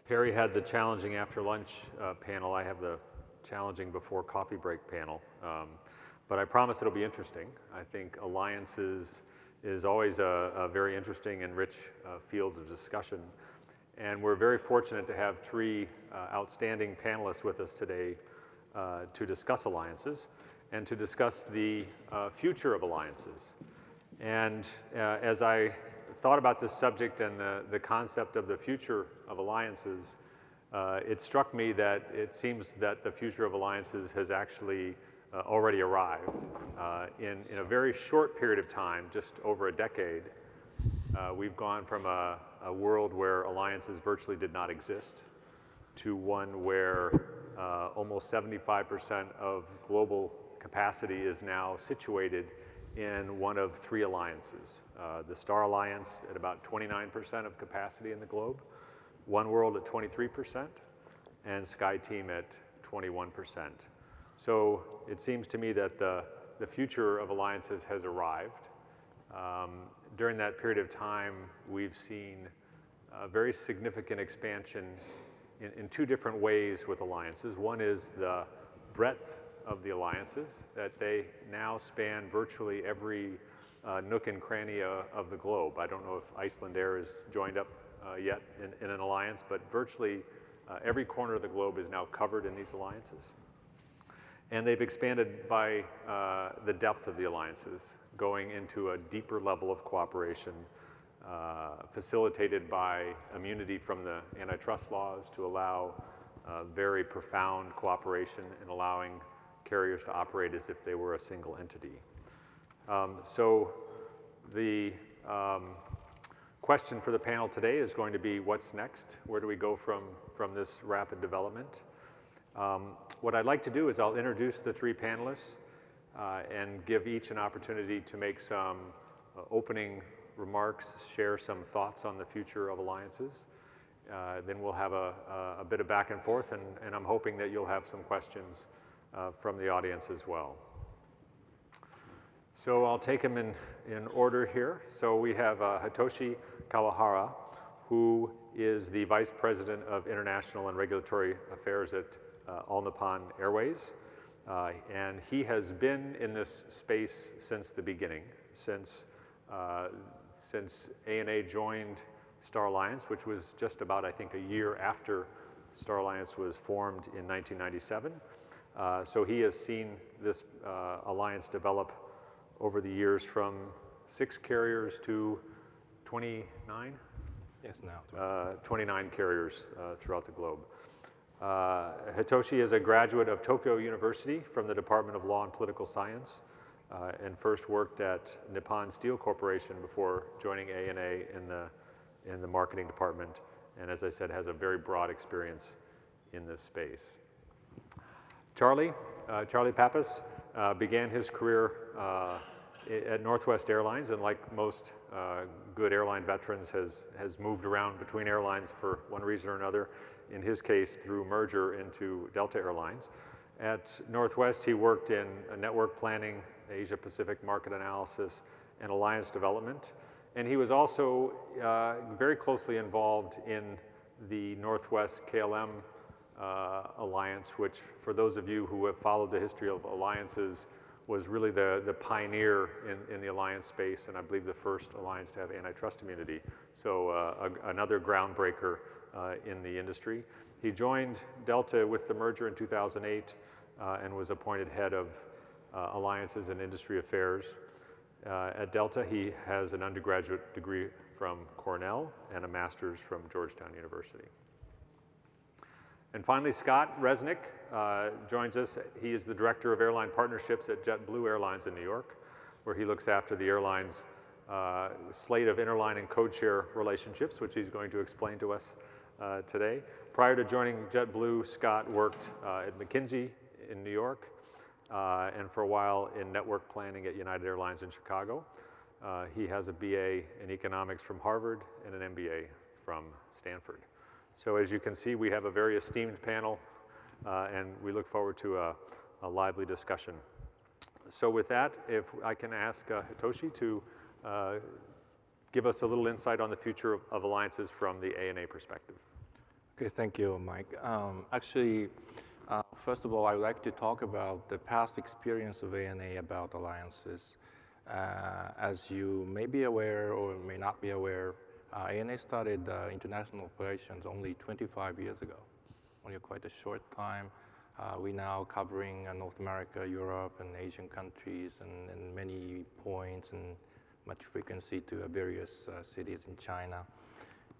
Perry had the challenging after lunch panel. I have the challenging before coffee break panel. But I promise it'll be interesting. I think alliances is always a very interesting and rich field of discussion. And we're very fortunate to have three outstanding panelists with us today to discuss alliances and to discuss the future of alliances. And as I thought about this subject and the concept of the future of alliances, it struck me that it seems that the future of alliances has actually already arrived. In a very short period of time, just over a decade, we've gone from a world where alliances virtually did not exist to one where almost 75% of global capacity is now situated in one of three alliances. The Star Alliance at about 29% of capacity in the globe, One World at 23%, and SkyTeam at 21%. So it seems to me that the future of alliances has arrived. During that period of time, we've seen a very significant expansion in two different ways with alliances. One is the breadth of the alliances, that they now span virtually every nook and cranny of the globe. I don't know if Icelandair is joined up yet in an alliance, but virtually every corner of the globe is now covered in these alliances. And they've expanded by the depth of the alliances, going into a deeper level of cooperation, facilitated by immunity from the antitrust laws to allow very profound cooperation in allowing carriers to operate as if they were a single entity. So the question for the panel today is going to be, what's next? Where do we go from this rapid development? What I'd like to do is I'll introduce the three panelists and give each an opportunity to make some opening remarks, share some thoughts on the future of alliances. Then we'll have a bit of back and forth, and I'm hoping that you'll have some questions from the audience as well. So I'll take them in order here. So we have Hitoshi Kawahara, who is the Vice President of International and Regulatory Affairs at All Nippon Airways. And he has been in this space since the beginning, since ANA joined Star Alliance, which was just about, I think, a year after Star Alliance was formed in 1997. So he has seen this alliance develop over the years from 6 carriers to 29? Yes, now. 29 carriers throughout the globe. Hitoshi is a graduate of Tokyo University from the Department of Law and Political Science, and first worked at Nippon Steel Corporation before joining ANA in the marketing department, and as I said, has a very broad experience in this space. Charlie Pappas began his career at Northwest Airlines, and like most good airline veterans, has moved around between airlines for one reason or another. In his case, through merger into Delta Airlines. At Northwest, he worked in network planning, Asia Pacific market analysis, and alliance development. And he was also very closely involved in the Northwest KLM alliance, which, for those of you who have followed the history of alliances, was really the pioneer in the alliance space, and I believe the first alliance to have antitrust immunity. So another groundbreaker in the industry. He joined Delta with the merger in 2008 and was appointed head of alliances and industry affairs. At Delta, he has an undergraduate degree from Cornell and a master's from Georgetown University. And finally, Scott Resnick joins us. He is the Director of Airline Partnerships at JetBlue Airlines in New York, where he looks after the airline's slate of interline and codeshare relationships, which he's going to explain to us today. Prior to joining JetBlue, Scott worked at McKinsey in New York and for a while in network planning at United Airlines in Chicago. He has a BA in economics from Harvard and an MBA from Stanford. So as you can see, we have a very esteemed panel, and we look forward to a lively discussion. So with that, if I can ask Hitoshi to give us a little insight on the future of alliances from the ANA perspective. Okay, thank you, Mike. Actually, first of all, I would like to talk about the past experience of ANA about alliances. As you may be aware or may not be aware, ANA started international operations only 25 years ago, only quite a short time. We now covering North America, Europe, and Asian countries, and many points and much frequency to various cities in China.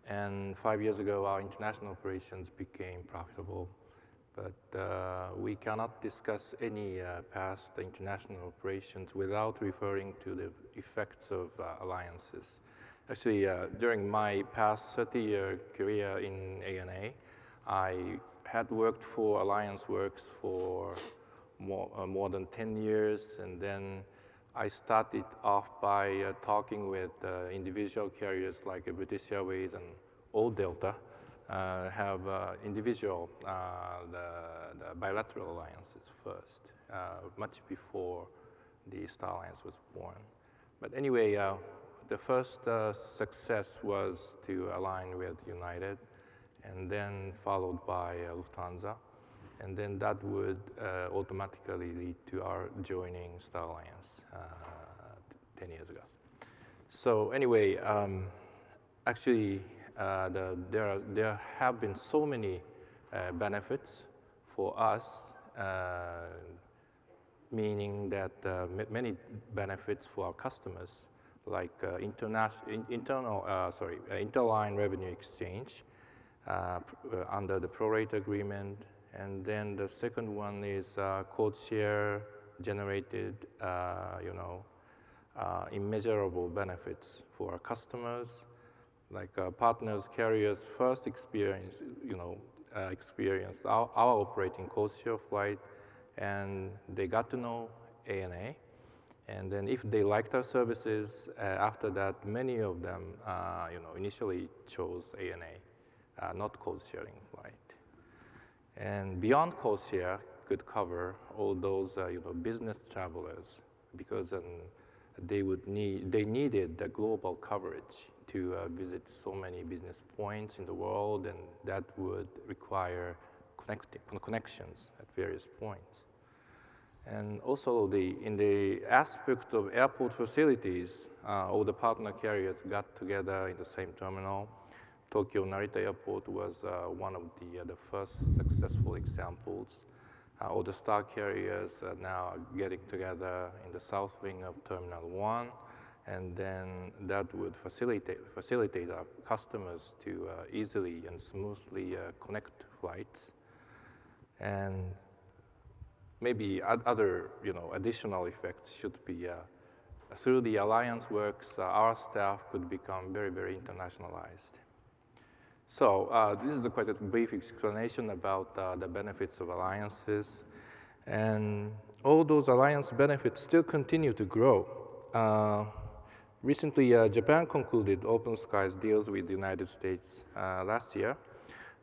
And 5 years ago, our international operations became profitable. But we cannot discuss any past international operations without referring to the effects of alliances. Actually, during my past 30-year career in ANA, I had worked for Alliance Works for more than 10 years, and then I started off by talking with individual carriers like British Airways and Old Delta, have individual, the bilateral alliances first, much before the Star Alliance was born. But anyway, the first success was to align with United, and then followed by Lufthansa, and then that would automatically lead to our joining Star Alliance 10 years ago. So anyway, actually, there have been so many benefits for us, meaning that many benefits for our customers, like interline revenue exchange under the prorate agreement, and then the second one is code share generated, immeasurable benefits for our customers, like partners, carriers first experienced our operating code share flight, and they got to know ANA. And then if they liked our services, after that, many of them, initially chose ANA, not code sharing flight. And beyond code share could cover all those, business travelers, because they needed the global coverage to visit so many business points in the world, and that would require connections at various points. And also, in the aspect of airport facilities, all the partner carriers got together in the same terminal. Tokyo Narita Airport was one of the first successful examples. All the star carriers are now getting together in the south wing of Terminal 1, and then that would facilitate our customers to easily and smoothly connect flights. And maybe other, additional effects should be through the Alliance Works, our staff could become very, very internationalized. So this is quite a brief explanation about the benefits of alliances, and all those alliance benefits still continue to grow. Recently, Japan concluded open skies deals with the United States last year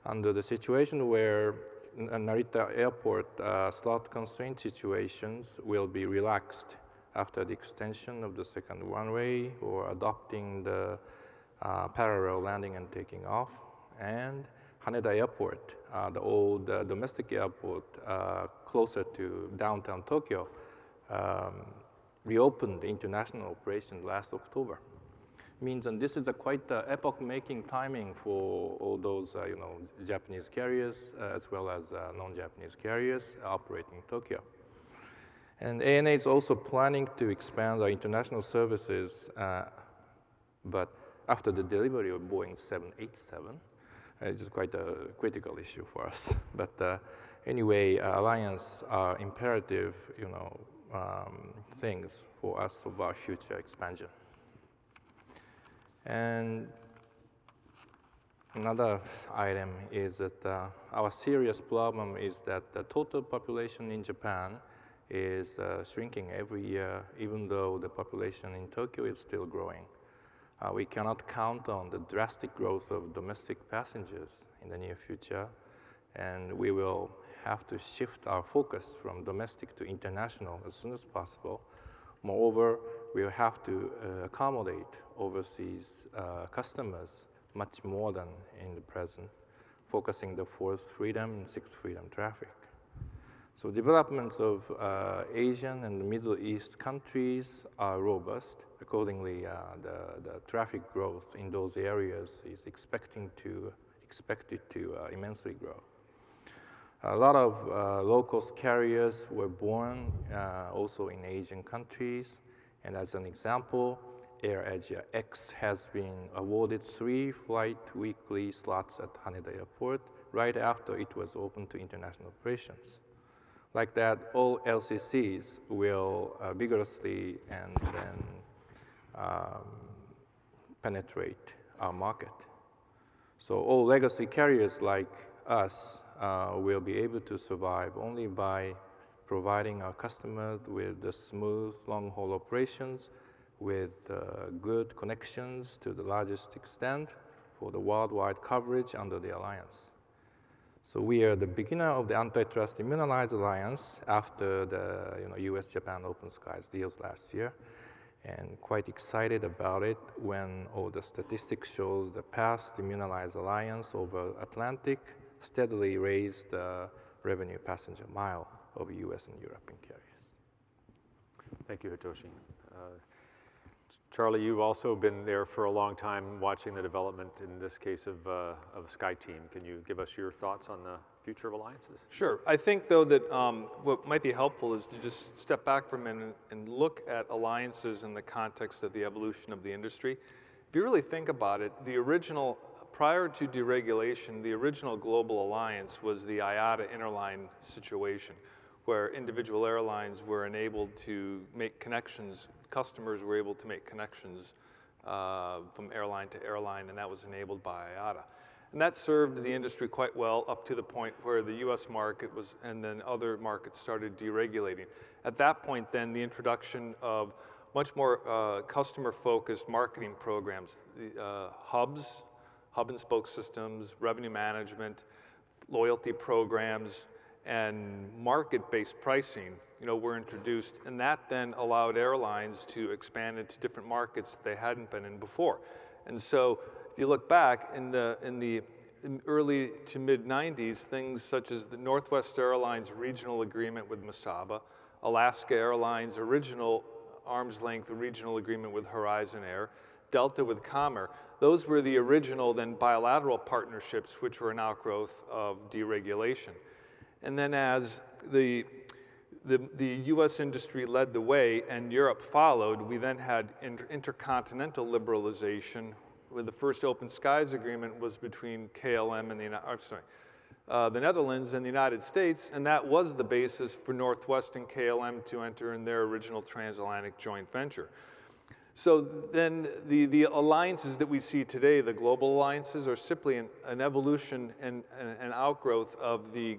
under the situation where Narita Airport slot constraint situations will be relaxed after the extension of the second runway or adopting the parallel landing and taking off. And Haneda Airport, the old domestic airport closer to downtown Tokyo, reopened international operations last October. Means, and this is a quite epoch-making timing for all those Japanese carriers as well as non-Japanese carriers operating in Tokyo. And ANA is also planning to expand our international services, but after the delivery of Boeing 787, it is quite a critical issue for us. But anyway, alliance are imperative, things for us of our future expansion. And another item is that our serious problem is that the total population in Japan is shrinking every year, even though the population in Tokyo is still growing. We cannot count on the drastic growth of domestic passengers in the near future, and we will have to shift our focus from domestic to international as soon as possible. Moreover, we will have to accommodate overseas customers much more than in the present. focusing the fourth freedom and sixth freedom traffic. So developments of Asian and Middle East countries are robust. Accordingly, the traffic growth in those areas is expected to immensely grow. A lot of low-cost carriers were born also in Asian countries. And as an example, AirAsia X has been awarded 3 flight weekly slots at Haneda Airport right after it was opened to international operations. Like that, all LCCs will vigorously and then penetrate our market. So all legacy carriers like us will be able to survive only by providing our customers with the smooth long-haul operations with good connections to the largest extent for the worldwide coverage under the alliance. So we are the beginner of the antitrust immunized alliance after the US-Japan Open Skies deals last year, and quite excited about it when all the statistics shows the past immunized alliance over Atlantic steadily raised the revenue passenger mile of US and European carriers. Thank you, Hitoshi. Charlie, you've also been there for a long time watching the development, in this case, of SkyTeam. Can you give us your thoughts on the future of alliances? Sure. I think, though, that what might be helpful is to just step back for a minute and look at alliances in the context of the evolution of the industry. If you really think about it, prior to deregulation, the original global alliance was the IATA interline situation, where individual airlines were enabled to make connections, customers were able to make connections from airline to airline, and that was enabled by IATA. And that served the industry quite well up to the point where the US market was, and then other markets started deregulating. At that point then, the introduction of much more customer-focused marketing programs, hubs, hub and spoke systems, revenue management, loyalty programs, and market-based pricing, were introduced, and that then allowed airlines to expand into different markets that they hadn't been in before. And so, if you look back in the early to mid-90s, things such as the Northwest Airlines regional agreement with Mesaba, Alaska Airlines original arm's-length regional agreement with Horizon Air, Delta with Comair, those were the original then bilateral partnerships, which were an outgrowth of deregulation. And then as the US industry led the way and Europe followed, we then had intercontinental liberalization, where the first Open Skies agreement was between KLM and the Netherlands and the United States, and that was the basis for Northwest and KLM to enter in their original transatlantic joint venture. So then the alliances that we see today, the global alliances, are simply an evolution and an outgrowth of the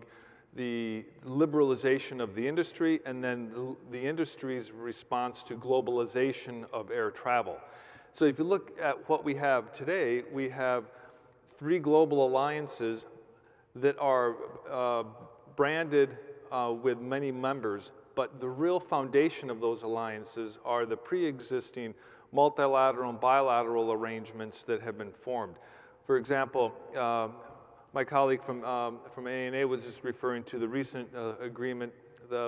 liberalization of the industry and then the industry's response to globalization of air travel. So if you look at what we have today, we have 3 global alliances that are branded with many members, but the real foundation of those alliances are the pre-existing multilateral and bilateral arrangements that have been formed. For example, my colleague from ANA was just referring to the recent agreement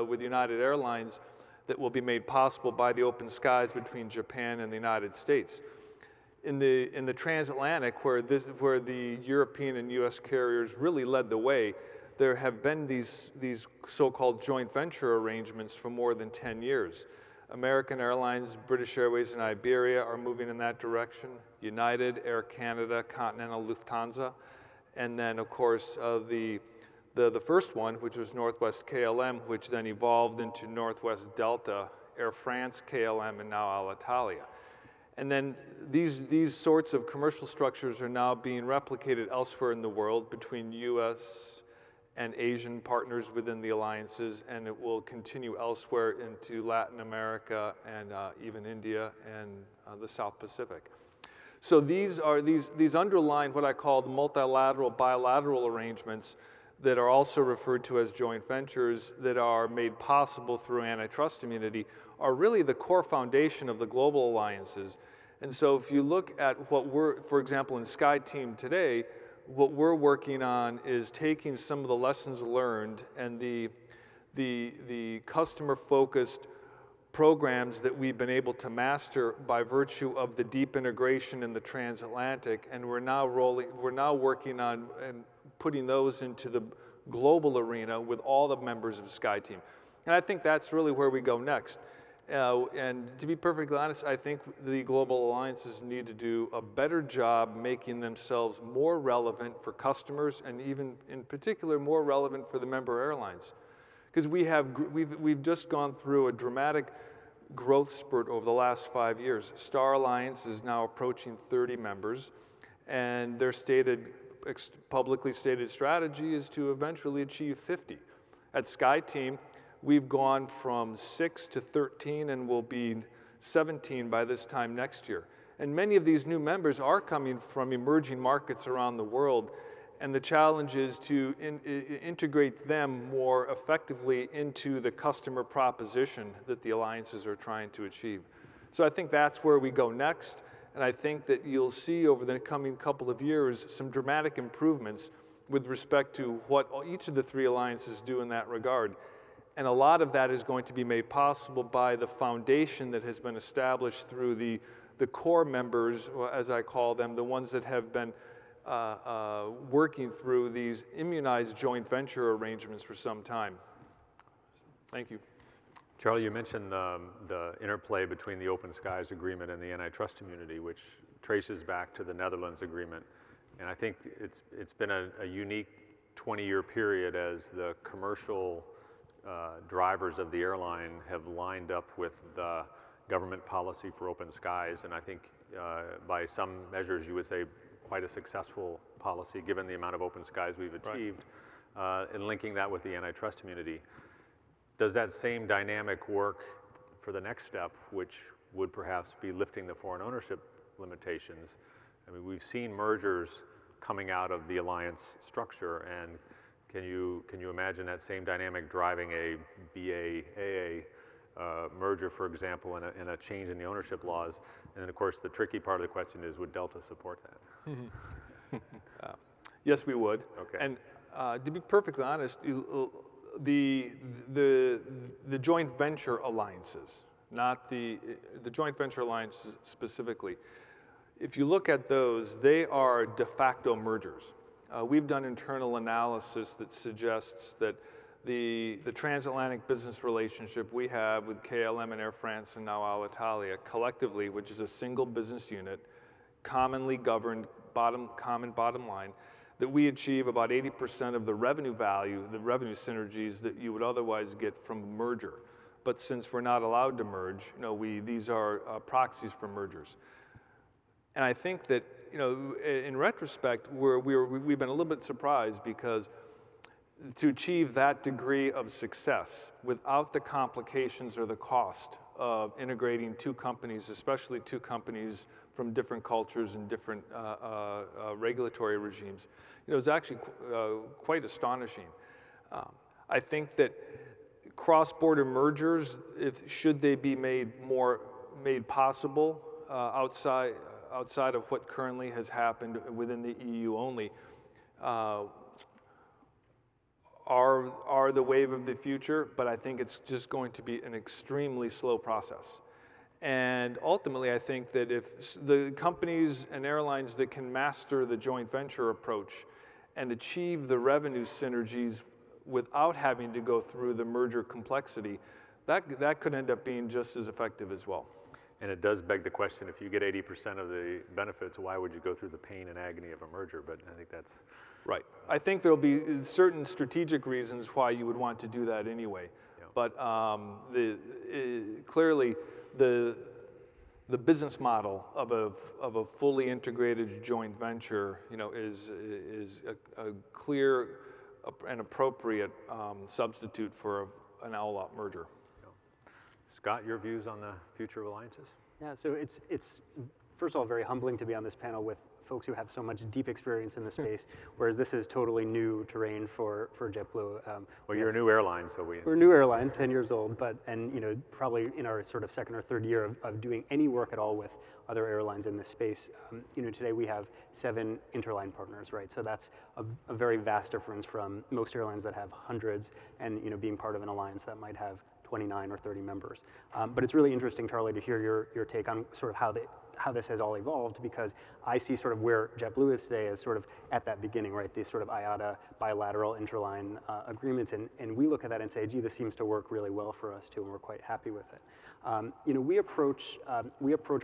with United Airlines that will be made possible by the Open Skies between Japan and the United States. In the transatlantic, where the European and US carriers really led the way, there have been these so-called joint venture arrangements for more than 10 years. American Airlines, British Airways, and Iberia are moving in that direction. United, Air Canada, Continental, Lufthansa. And then, of course, the first one, which was Northwest KLM, which then evolved into Northwest Delta, Air France, KLM, and now Alitalia. And then these sorts of commercial structures are now being replicated elsewhere in the world between US and Asian partners within the alliances, and it will continue elsewhere into Latin America and even India and the South Pacific. So these underline what I call the multilateral, bilateral arrangements that are also referred to as joint ventures that are made possible through antitrust immunity are really the core foundation of the global alliances. And so if you look at what for example, in SkyTeam today, what we're working on is taking some of the lessons learned and the customer-focused programs that we've been able to master by virtue of the deep integration in the transatlantic, and we're now working on putting those into the global arena with all the members of SkyTeam. And I think that's really where we go next. And to be perfectly honest, I think the global alliances need to do a better job making themselves more relevant for customers, and even in particular more relevant for the member airlines. Because we've just gone through a dramatic growth spurt over the last 5 years. Star Alliance is now approaching 30 members, and their publicly stated strategy is to eventually achieve 50. At SkyTeam, we've gone from 6 to 13 and will be 17 by this time next year. And many of these new members are coming from emerging markets around the world, and the challenge is to integrate them more effectively into the customer proposition that the alliances are trying to achieve. So I think that's where we go next, and I think that you'll see over the coming couple of years some dramatic improvements with respect to what each of the 3 alliances do in that regard. And a lot of that is going to be made possible by the foundation that has been established through the core members, as I call them, the ones that have been working through these immunized joint venture arrangements for some time. Thank you. Charlie, you mentioned the interplay between the Open Skies Agreement and the antitrust immunity, which traces back to the Netherlands Agreement. And I think it's been a unique 20-year period as the commercial drivers of the airline have lined up with the government policy for open skies. And I think by some measures you would say quite a successful policy given the amount of open skies we've achieved, and linking that with the antitrust immunity. Does that same dynamic work for the next step, which would perhaps be lifting the foreign ownership limitations? I mean, we've seen mergers coming out of the alliance structure, and can you imagine that same dynamic driving a BA-AA merger, for example, and a change in the ownership laws? And then, of course, the tricky part of the question is, would Delta support that? Yes, we would. Okay. And to be perfectly honest, the joint venture alliances, not the joint venture alliances specifically, if you look at those, they are de facto mergers. We've done internal analysis that suggests that the transatlantic business relationship we have with KLM and Air France and now Alitalia collectively, which is a single business unit, commonly governed common bottom line, that we achieve about 80% of the revenue value, the revenue synergies that you would otherwise get from a merger. But since we're not allowed to merge, these are proxies for mergers. And I think that, in retrospect, we've been a little bit surprised because to achieve that degree of success without the complications or the cost of integrating 2 companies, especially 2 companies from different cultures and different regulatory regimes, is actually quite astonishing. I think that cross-border mergers, should they be made possible outside of what currently has happened within the EU only, are the wave of the future, but I think it's just going to be an extremely slow process. And ultimately, I think that if the companies and airlines that can master the joint venture approach and achieve the revenue synergies without having to go through the merger complexity, that could end up being just as effective as well. And it does beg the question, if you get 80% of the benefits, why would you go through the pain and agony of a merger? But I think that's... Right. I think there'll be certain strategic reasons why you would want to do that anyway. Yeah. But clearly, the business model of a fully integrated joint venture, is a clear and appropriate substitute for an all-out merger. Yeah. Scott, your views on the future of alliances? Yeah, so it's first of all very humbling to be on this panel with folks who have so much deep experience in the space, whereas this is totally new terrain for JetBlue. Well, you're a new airline, so we're a new airline, 10 years old, and probably in our sort of second or third year of doing any work at all with other airlines in this space. Today we have 7 interline partners, right? So that's a very vast difference from most airlines that have hundreds, and being part of an alliance that might have 29 or 30 members. But it's really interesting, Charlie, to hear your take on sort of how this has all evolved, because I see sort of where JetBlue is today as sort of at that beginning, right? These sort of IATA bilateral interline agreements, and we look at that and say, gee, this seems to work really well for us too, and we're quite happy with it. We approach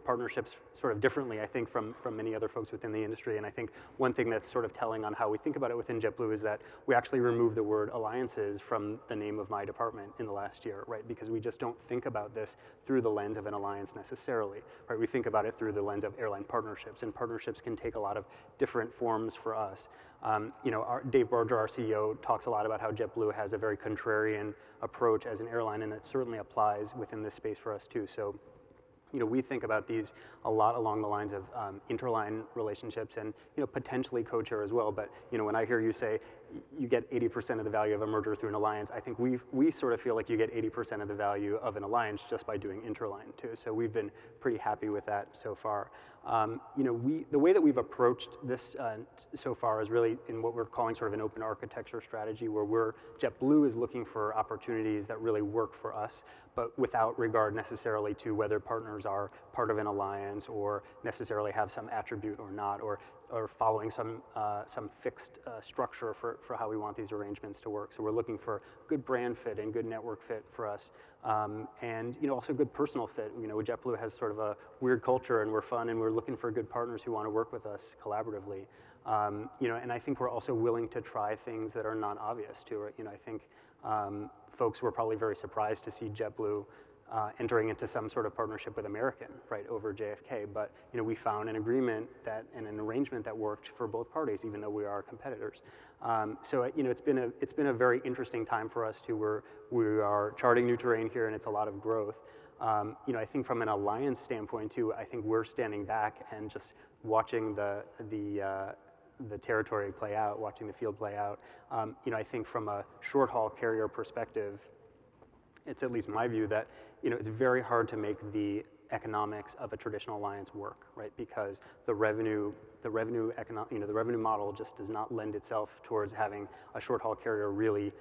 partnerships sort of differently, I think, from many other folks within the industry, and I think one thing that's sort of telling on how we think about it within JetBlue is that we actually removed the word alliances from the name of my department in the last year, right? Because we just don't think about this through the lens of an alliance necessarily, right? We think about it through the lens of airline partnerships, and partnerships can take a lot of different forms for us. Dave Barger, our CEO, talks a lot about how JetBlue has a very contrarian approach as an airline, and it certainly applies within this space for us too. So, we think about these a lot along the lines of interline relationships and, potentially codeshare as well. But, when I hear you say you get 80% of the value of a merger through an alliance, I think we sort of feel like you get 80% of the value of an alliance just by doing interline too. So we've been pretty happy with that so far. The way that we've approached this so far is really in what we're calling sort of an open architecture strategy, where JetBlue is looking for opportunities that really work for us, but without regard necessarily to whether partners are part of an alliance or necessarily have some attribute or not, or following some fixed structure for how we want these arrangements to work. So we're looking for good brand fit and good network fit for us, and also good personal fit. JetBlue has sort of a weird culture, and we're fun, and we're looking for good partners who want to work with us collaboratively. And I think we're also willing to try things that are not obvious too. Right? I think folks were probably very surprised to see JetBlue entering into some sort of partnership with American, right, over JFK. But we found an agreement and an arrangement that worked for both parties, even though we are competitors. So it's been a very interesting time for us too. We are charting new terrain here, and it's a lot of growth. I think from an alliance standpoint too, I think we're standing back and just watching the territory play out, watching the field play out. I think from a short haul carrier perspective, it's at least my view that it's very hard to make the economics of a traditional alliance work, right? Because the revenue model just does not lend itself towards having a short haul carrier really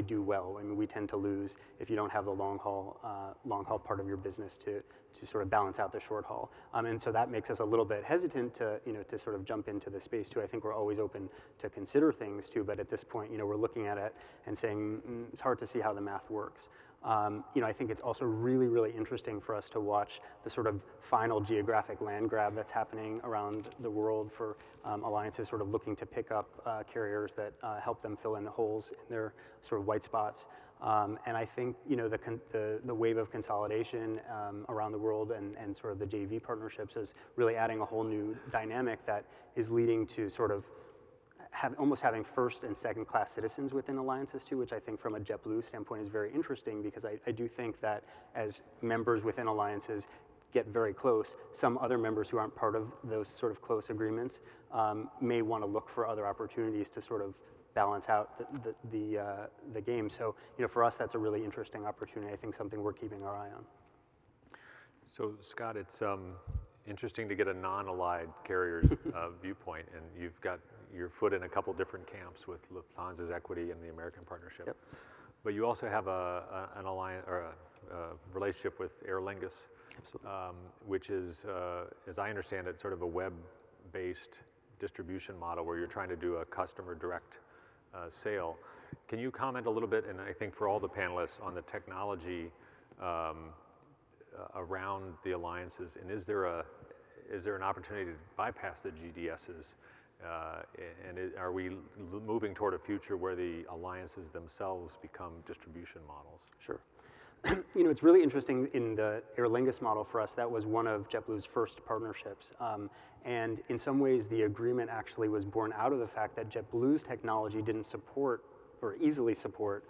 do well. I mean, we tend to lose if you don't have the long haul part of your business to sort of balance out the short haul. And so that makes us a little bit hesitant to sort of jump into the space too. I think we're always open to consider things too, but at this point, we're looking at it and saying it's hard to see how the math works. I think it's also really, really interesting for us to watch the sort of final geographic land grab that's happening around the world for alliances sort of looking to pick up carriers that help them fill in the holes in their sort of white spots. And I think the wave of consolidation around the world and sort of the JV partnerships is really adding a whole new dynamic that is leading to sort of almost having first and second class citizens within alliances too, which I think from a JetBlue standpoint is very interesting, because I do think that as members within alliances get very close, some other members who aren't part of those sort of close agreements may want to look for other opportunities to sort of balance out the game. So for us, that's a really interesting opportunity. I think something we're keeping our eye on. So Scott, it's interesting to get a non-allied carrier's viewpoint, and you've got your foot in a couple different camps with Lufthansa's equity and the American partnership. Yep. But you also have an alliance or a relationship with Aer Lingus, which is, as I understand it, sort of a web-based distribution model where you're trying to do a customer direct sale. Can you comment a little bit, and I think for all the panelists, on the technology around the alliances, and is there an opportunity to bypass the GDSs? And are we moving toward a future where the alliances themselves become distribution models? Sure. It's really interesting in the Aer Lingus model for us. That was one of JetBlue's first partnerships. And in some ways, the agreement actually was born out of the fact that JetBlue's technology didn't support or easily support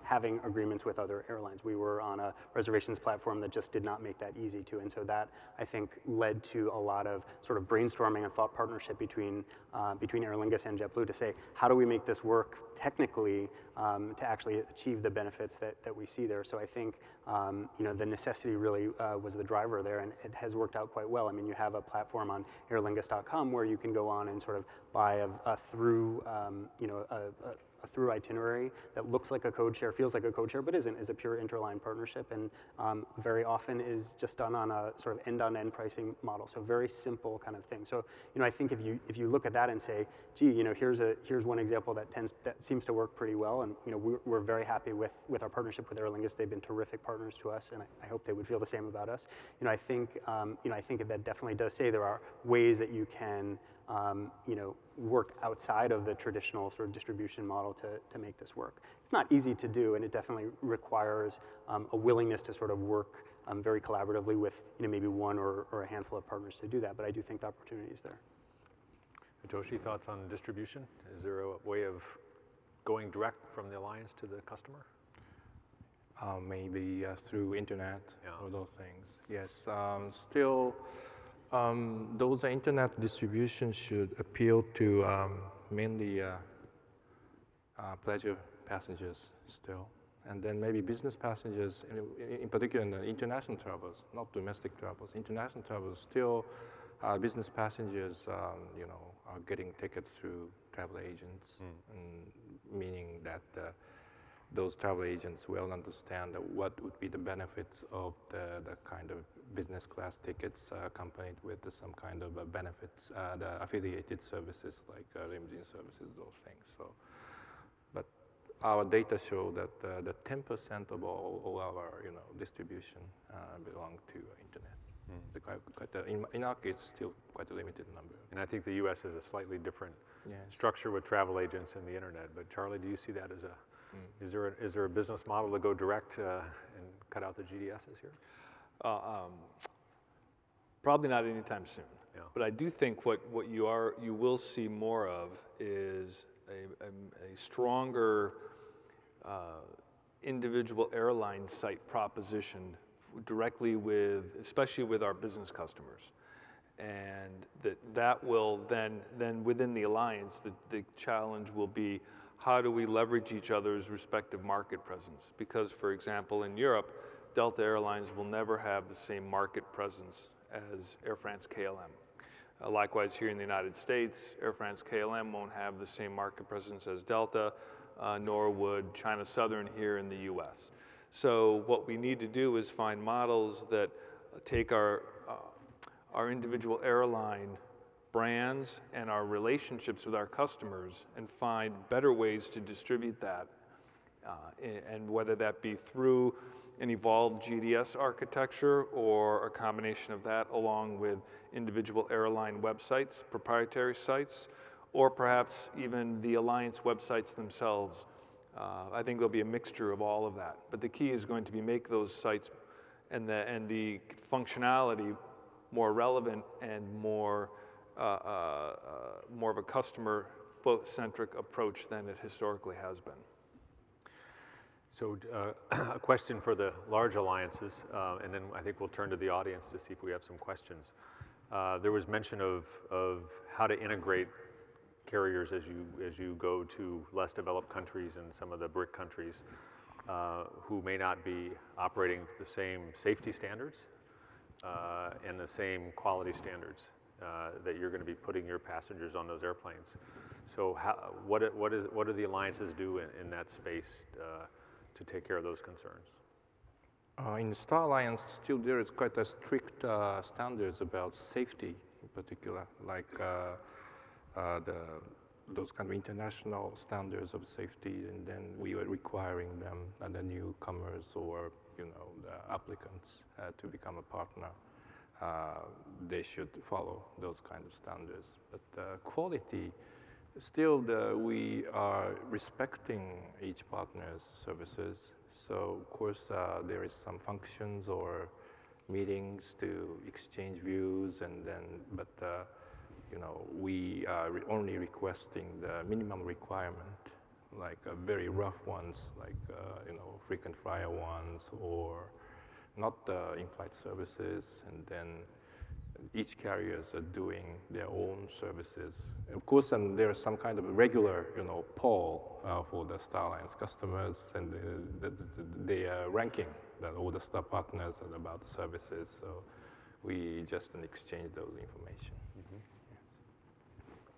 having agreements with other airlines. We were on a reservations platform that just did not make that easy to, and so that, I think, led to a lot of sort of brainstorming and thought partnership between Aer Lingus and JetBlue to say, how do we make this work technically to actually achieve the benefits that we see there? So I think the necessity really was the driver there, and it has worked out quite well. I mean, you have a platform on airlingus.com where you can go on and sort of buy a through through itinerary that looks like a code share, feels like a code share, but isn't, is a pure interline partnership, and very often is just done on a sort of end-on-end pricing model. So very simple kind of thing. So I think if you look at that and say, gee, here's one example that seems to work pretty well, and we're very happy with our partnership with Aer Lingus. They've been terrific partners to us, and I hope they would feel the same about us. I think that definitely does say there are ways that you can work outside of the traditional sort of distribution model to make this work. It's not easy to do, and it definitely requires a willingness to sort of work very collaboratively with maybe one or a handful of partners to do that, but I do think the opportunity is there. Hitoshi, thoughts on distribution? Is there a way of going direct from the alliance to the customer? Maybe through internet or those things. Yes, still, those internet distributions should appeal to mainly pleasure passengers still, and then maybe business passengers, in particular in the international travels, not domestic travels. International travels still, business passengers, are getting tickets through travel agents, meaning that those travel agents will understand what would be the benefits of the kind of business class tickets accompanied with some kind of benefits, the affiliated services like limousine services, those things. So, but our data show that the 10% of all our distribution belong to internet. In our case, still quite a limited number. And I think the U.S. has a slightly different structure with travel agents and the internet. But Charlie, do you see that as is there a business model to go direct and cut out the GDSs here? Probably not anytime soon. Yeah. But I do think what you will see more of is a stronger individual airline site proposition directly especially with our business customers. And that will then within the alliance, the challenge will be, how do we leverage each other's respective market presence? Because, for example, in Europe, Delta Airlines will never have the same market presence as Air France KLM. Likewise, here in the United States, Air France KLM won't have the same market presence as Delta, nor would China Southern here in the US. So what we need to do is find models that take our individual airline brands and our relationships with our customers and find better ways to distribute that, and whether that be through an evolved GDS architecture or a combination of that along with individual airline websites, proprietary sites, or perhaps even the alliance websites themselves. I think there'll be a mixture of all of that, but the key is going to be make those sites and the functionality more relevant and more of a customer-centric approach than it historically has been. So a question for the large alliances, and then I think we'll turn to the audience to see if we have some questions. There was mention of how to integrate carriers as you go to less developed countries and some of the BRIC countries who may not be operating the same safety standards and the same quality standards that you're going to be putting your passengers on those airplanes. So what do the alliances do in that space to take care of those concerns? In the Star Alliance, still there is quite a strict standards about safety in particular, like those kind of international standards of safety, and then we were requiring them and the newcomers or the applicants to become a partner. They should follow those kind of standards. But quality, still we are respecting each partner's services. So of course there is some functions or meetings to exchange views, and then we are only requesting the minimum requirement like very rough ones, like frequent flyer ones, or not in-flight services, and then each carriers are doing their own services. Of course, and there's some kind of regular, poll for the Star Alliance customers, and they are ranking that all the Star partners are about the services. So we just exchange those information.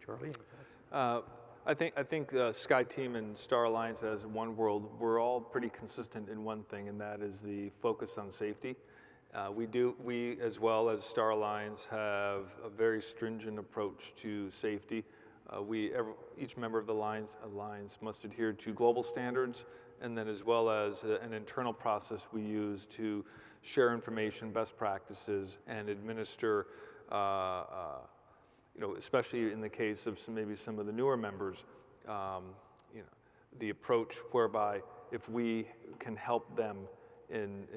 Charlie? I think SkyTeam and Star Alliance as One World, we're all pretty consistent in one thing, and that is the focus on safety. We as well as Star Alliance have a very stringent approach to safety. Each member of the alliance must adhere to global standards, and then as well as an internal process we use to share information, best practices, and administer especially in the case of maybe some of the newer members, the approach whereby if we can help them in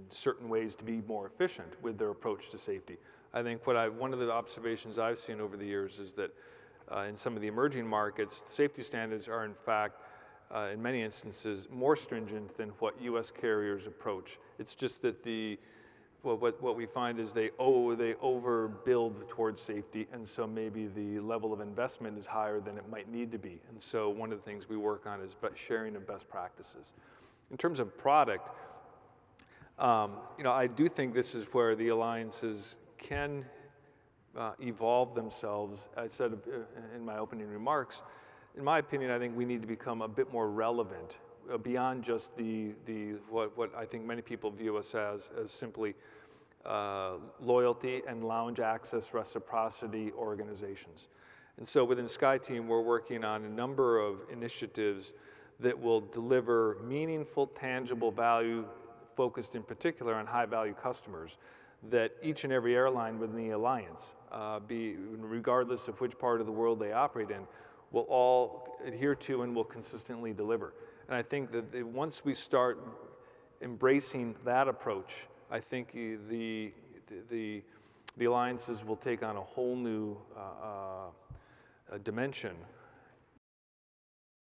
certain ways to be more efficient with their approach to safety. I think one of the observations I've seen over the years is that in some of the emerging markets, safety standards are in fact, in many instances, more stringent than what U.S. carriers approach. It's just that what we find is they overbuild towards safety, and so maybe the level of investment is higher than it might need to be. And so one of the things we work on is sharing of best practices. In terms of product, I do think this is where the alliances can evolve themselves. I said in my opening remarks, in my opinion, I think we need to become a bit more relevant beyond just what I think many people view us as simply loyalty and lounge access reciprocity organizations. And so within SkyTeam, we're working on a number of initiatives that will deliver meaningful, tangible value focused in particular on high-value customers that each and every airline within the alliance, regardless of which part of the world they operate in, will all adhere to and will consistently deliver. And I think that once we start embracing that approach, I think the alliances will take on a whole new dimension